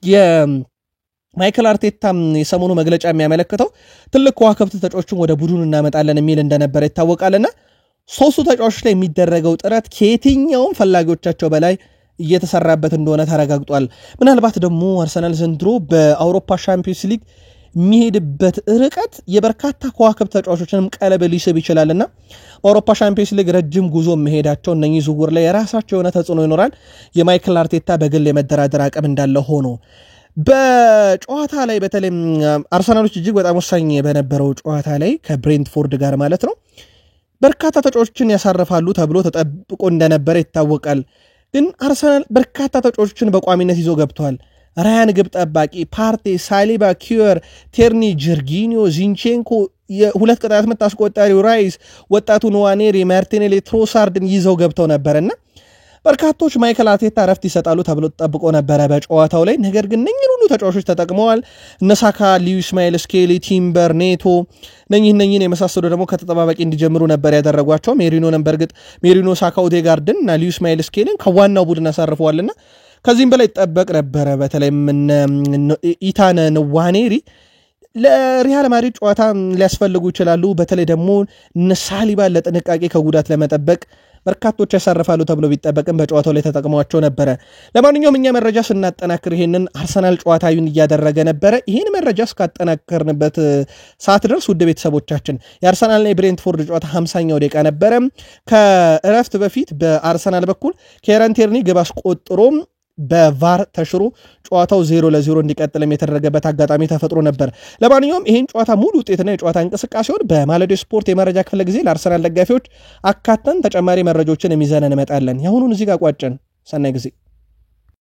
Speaker 1: ማይክል አርቴታ የሰሞኑ መግለጫ የሚያመለክተው ትልቅ ከዋክብት ተጫዋቾችን ወደ ቡድኑ እናመጣለን የሚል እንደነበረ ይታወቃልና ሶስቱ ተጫዋቾች ላይ የሚደረገው ጥረት ከየትኛውም ፈላጊዎቻቸው በላይ እየተሰራበት እንደሆነ ተረጋግጧል። ምናልባት ደግሞ አርሰናል ዘንድሮ በአውሮፓ ሻምፒዮንስ ሊግ የሚሄድበት ርቀት የበርካታ ከዋክብት ተጫዋቾችንም ቀለብ ሊስብ ይችላልና በአውሮፓ ሻምፒዮንስ ሊግ ረጅም ጉዞ መሄዳቸው እነኚህ ዝውውር ላይ የራሳቸው የሆነ ተጽዕኖ ይኖራል። የማይክል አርቴታ በግል የመደራደር አቅም እንዳለ ሆኖ በጨዋታ ላይ በተለይ አርሰናሎች እጅግ በጣም ወሳኝ በነበረው ጨዋታ ላይ ከብሬንትፎርድ ጋር ማለት ነው በርካታ ተጫዋቾችን ያሳርፋሉ ተብሎ ተጠብቆ እንደነበረ ይታወቃል። ግን አርሰናል በርካታ ተጫዋቾችን በቋሚነት ይዞ ገብቷል። ራያን ግብ ጠባቂ፣ ፓርቴ፣ ሳሊባ፣ ኪዩር፣ ቴርኒ፣ ጀርጊኒዮ፣ ዚንቼንኮ፣ የሁለት ቅጣት ምት አስቆጣሪው ራይስ፣ ወጣቱ ንዋኔሪ፣ ማርቲኔሊ፣ ትሮሳርድን ይዘው ገብተው ነበርና በርካቶች ማይክል አርቴታ ረፍት ይሰጣሉ ተብሎ ተጠብቆ ነበረ በጨዋታው ላይ። ነገር ግን እነኚህን ሁሉ ተጫዋቾች ተጠቅመዋል። እነሳካ፣ ሊዩስ ማይል ስኬሊ፣ ቲምበር፣ ኔቶ እነኚህን የመሳሰሉ ደግሞ ከተጠባባቂ እንዲጀምሩ ነበር ያደረጓቸው። ሜሪኖ፣ ሳካ፣ ኦዴጋርድን እና ሊዩስ ማይል ስኬሊን ከዋናው ቡድን አሳርፈዋልና ከዚህም በላይ ይጠበቅ ነበረ። በተለይም ኢታን ንዋኔሪ ለሪያል ማድሪድ ጨዋታ ሊያስፈልጉ ይችላሉ። በተለይ ደግሞ ሳሊባ ለጥንቃቄ ከጉዳት ለመጠበቅ በርካቶች ያሳርፋሉ ተብሎ ቢጠበቅም በጨዋታው ላይ ተጠቅሟቸው ነበረ። ለማንኛውም እኛ መረጃ ስናጠናክር ይሄንን አርሰናል ጨዋታውን እያደረገ ነበረ። ይሄን መረጃ እስካጠናከርንበት ሰዓት ድረስ ውድ ቤተሰቦቻችን የአርሰናልና የብሬንትፎርድ ጨዋታ 50ኛው ደቂቃ ነበረ። ከእረፍት በፊት በአርሰናል በኩል ኬረን ቴርኒ ግብ አስቆጥሮም በቫር ተሽሮ ጨዋታው 0-0 እንዲቀጥልም የተደረገበት አጋጣሚ ተፈጥሮ ነበር። ለማንኛውም ይሄን ጨዋታ ሙሉ ውጤትና የጨዋታ እንቅስቃሴውን በማለዶ ስፖርት የመረጃ ክፍለ ጊዜ ለአርሰናል ደጋፊዎች አካተን ተጨማሪ መረጃዎችን የሚዘነን እንመጣለን። ያሁኑን እዚህ ጋር ቋጨን። ሰናይ ጊዜ